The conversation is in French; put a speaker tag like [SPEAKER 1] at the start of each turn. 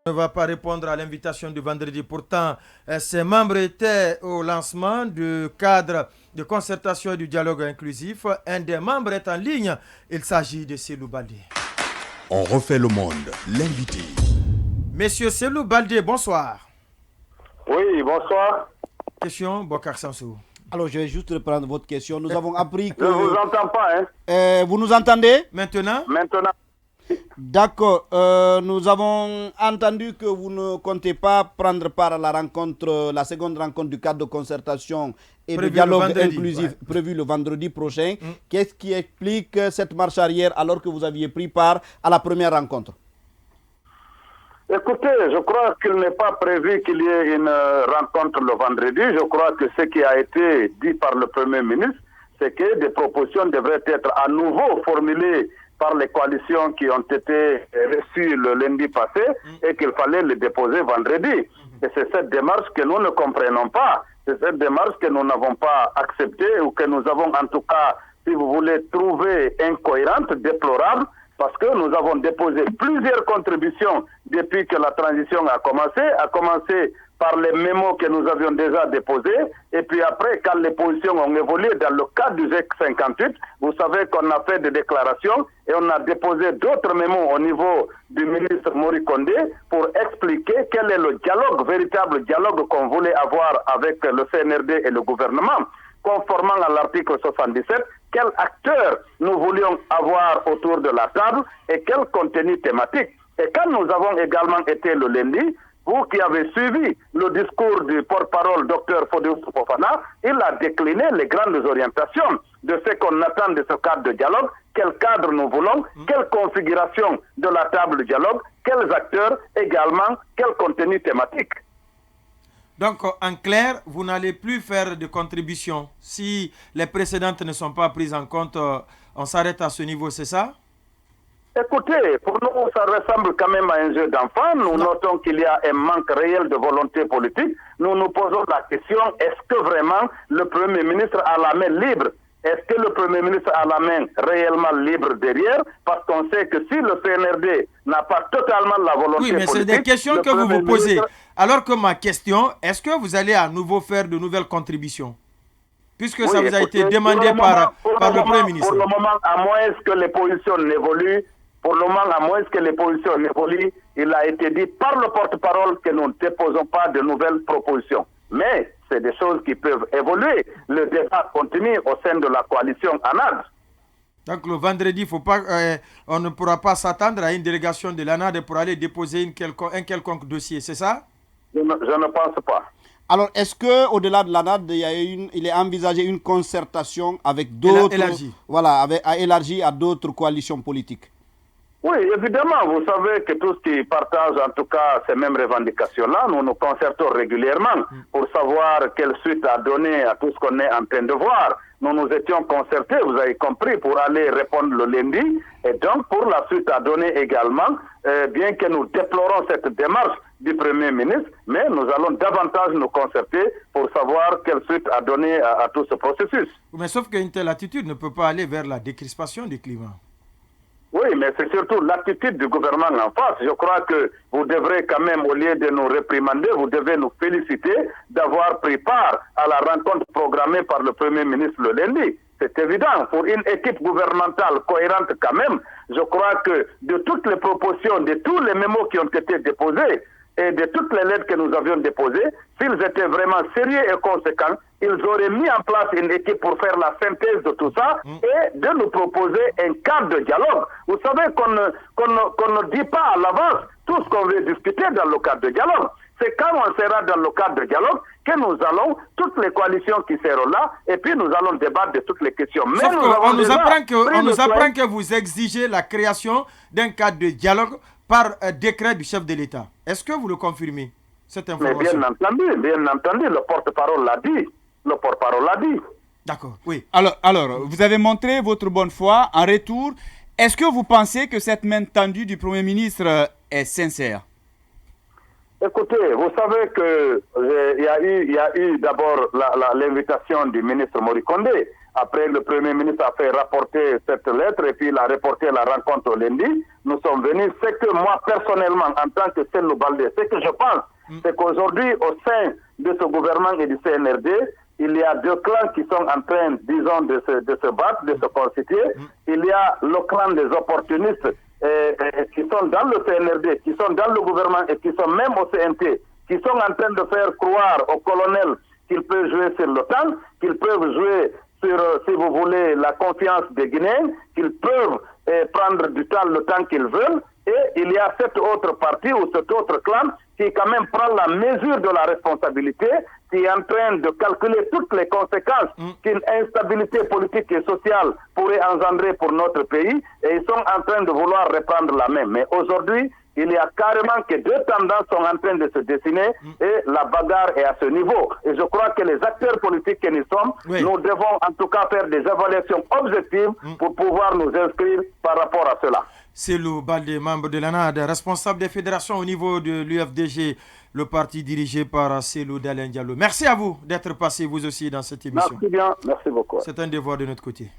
[SPEAKER 1] Ne va pas répondre à l'invitation du vendredi. Pourtant, ses membres étaient au lancement du cadre de concertation et du dialogue inclusif. Un des membres est en ligne. Il s'agit de Selou Baldé.
[SPEAKER 2] On refait le monde, l'invité.
[SPEAKER 1] Monsieur Selou Baldé, bonsoir.
[SPEAKER 3] Oui, bonsoir.
[SPEAKER 1] Question, Bokar Sansou.
[SPEAKER 4] Alors, je vais juste reprendre votre question. Nous avons appris que...
[SPEAKER 3] Je ne vous entends pas, hein.
[SPEAKER 4] Vous nous entendez?
[SPEAKER 1] Maintenant?
[SPEAKER 4] D'accord. Nous avons entendu que vous ne comptez pas prendre part à la seconde rencontre du cadre de concertation et de dialogue inclusif prévu le vendredi prochain. Qu'est-ce qui explique cette marche arrière alors que vous aviez pris part à la première rencontre?
[SPEAKER 3] Écoutez, je crois qu'il n'est pas prévu qu'il y ait une rencontre le vendredi. Je crois que ce qui a été dit par le Premier ministre, c'est que des propositions devraient être à nouveau formulées par les coalitions qui ont été reçues le lundi passé et qu'il fallait les déposer vendredi. Et c'est cette démarche que nous ne comprenons pas. C'est cette démarche que nous n'avons pas acceptée ou que nous avons en tout cas, si vous voulez, trouvé incohérente, déplorable, parce que nous avons déposé plusieurs contributions depuis que la transition a commencé par les mémos que nous avions déjà déposés, et puis après, quand les positions ont évolué dans le cadre du GEC 58, vous savez qu'on a fait des déclarations et on a déposé d'autres mémos au niveau du ministre Mori Kondé pour expliquer quel est le dialogue, véritable dialogue qu'on voulait avoir avec le CNRD et le gouvernement, conformément à l'article 77, quel acteur nous voulions avoir autour de la table et quel contenu thématique. Et quand nous avons également été le lundi, vous qui avez suivi le discours du porte-parole Dr Fodé Fofana, il a décliné les grandes orientations de ce qu'on attend de ce cadre de dialogue, quel cadre nous voulons, quelle configuration de la table de dialogue, quels acteurs également, quel contenu thématique.
[SPEAKER 1] Donc, en clair, vous n'allez plus faire de contributions. Si les précédentes ne sont pas prises en compte, on s'arrête à ce niveau, c'est ça?
[SPEAKER 3] Écoutez, pour nous, ça ressemble quand même à un jeu d'enfant. Nous notons qu'il y a un manque réel de volonté politique. Nous nous posons la question, est-ce que vraiment le Premier ministre a la main libre? Est-ce que le Premier ministre a la main réellement libre derrière? Parce qu'on sait que si le CNRD n'a pas totalement la volonté politique...
[SPEAKER 1] Oui, mais c'est des questions que vous vous posez. Alors que ma question, est-ce que vous allez à nouveau faire de nouvelles contributions? Puisque ça vous a été demandé par le Premier ministre.
[SPEAKER 3] Pour le moment, à moins que les positions n'évoluent, il a été dit par le porte-parole que nous ne déposons pas de nouvelles propositions. Mais c'est des choses qui peuvent évoluer. Le débat continue au sein de la coalition ANAD.
[SPEAKER 1] Donc le vendredi, on ne pourra pas s'attendre à une délégation de l'ANAD pour aller déposer un quelconque dossier, c'est ça?
[SPEAKER 3] Je ne pense pas.
[SPEAKER 4] Alors, est-ce qu'au-delà de l'ANAD, il est envisagé une concertation avec d'autres... élargie à d'autres coalitions politiques?
[SPEAKER 3] Oui, évidemment, vous savez que tous qui partagent en tout cas ces mêmes revendications-là, nous nous concertons régulièrement pour savoir quelle suite à donner à tout ce qu'on est en train de voir. Nous nous étions concertés, vous avez compris, pour aller répondre le lundi, et donc pour la suite à donner également, bien que nous déplorons cette démarche du Premier ministre, mais nous allons davantage nous concerter pour savoir quelle suite à donner à tout ce processus.
[SPEAKER 1] Mais sauf qu'une telle attitude ne peut pas aller vers la décrispation du climat.
[SPEAKER 3] Oui, mais c'est surtout l'attitude du gouvernement en face. Je crois que vous devrez quand même, au lieu de nous réprimander, vous devez nous féliciter d'avoir pris part à la rencontre programmée par le Premier ministre le lundi. C'est évident, pour une équipe gouvernementale cohérente quand même, je crois que de toutes les propositions, de tous les mémos qui ont été déposés, et de toutes les lettres que nous avions déposées, s'ils étaient vraiment sérieux et conséquents, ils auraient mis en place une équipe pour faire la synthèse de tout ça et de nous proposer un cadre de dialogue. Vous savez qu'on ne dit pas à l'avance tout ce qu'on veut discuter dans le cadre de dialogue. C'est quand on sera dans le cadre de dialogue que nous allons, toutes les coalitions qui seront là, et puis nous allons débattre de toutes les questions. Mais
[SPEAKER 1] on nous apprend que vous exigez la création d'un cadre de dialogue par décret du chef de l'État. Est-ce que vous le confirmez, cette information?
[SPEAKER 3] Mais bien entendu, le porte-parole l'a dit.
[SPEAKER 1] D'accord, oui.
[SPEAKER 5] Alors, vous avez montré votre bonne foi. En retour, est-ce que vous pensez que cette main tendue du Premier ministre est sincère?
[SPEAKER 3] Écoutez, vous savez que il y a eu d'abord l'invitation du ministre Mori Kondé Après, le Premier ministre a fait rapporter cette lettre et puis il a reporté la rencontre au lundi. Nous sommes venus. C'est que moi, personnellement, en tant que Cellou Baldé, ce que je pense, c'est qu'aujourd'hui, au sein de ce gouvernement et du CNRD, il y a deux clans qui sont en train, disons, de se battre, de se constituer. Il y a le clan des opportunistes qui sont dans le CNRD, qui sont dans le gouvernement et qui sont même au CNT, qui sont en train de faire croire aux colonels qu'ils peuvent jouer sur l'OTAN, qu'ils peuvent jouer sur, si vous voulez, la confiance des Guinéens, qu'ils peuvent prendre du temps le temps qu'ils veulent. Et il y a cette autre partie ou cet autre clan qui quand même prend la mesure de la responsabilité, qui est en train de calculer toutes les conséquences qu'une instabilité politique et sociale pourrait engendrer pour notre pays, et ils sont en train de vouloir reprendre la main. Mais aujourd'hui, il y a carrément que deux tendances sont en train de se dessiner et la bagarre est à ce niveau. Et je crois que les acteurs politiques que nous sommes, nous devons en tout cas faire des évaluations objectives pour pouvoir nous inscrire par rapport à cela.
[SPEAKER 1] Cellou Baldé, membre de l'ANAD, responsable des fédérations au niveau de l'UFDG, le parti dirigé par Cellou Dalein Diallo. Merci à vous d'être passé vous aussi dans cette émission.
[SPEAKER 3] Merci bien, merci beaucoup.
[SPEAKER 1] C'est un devoir de notre côté.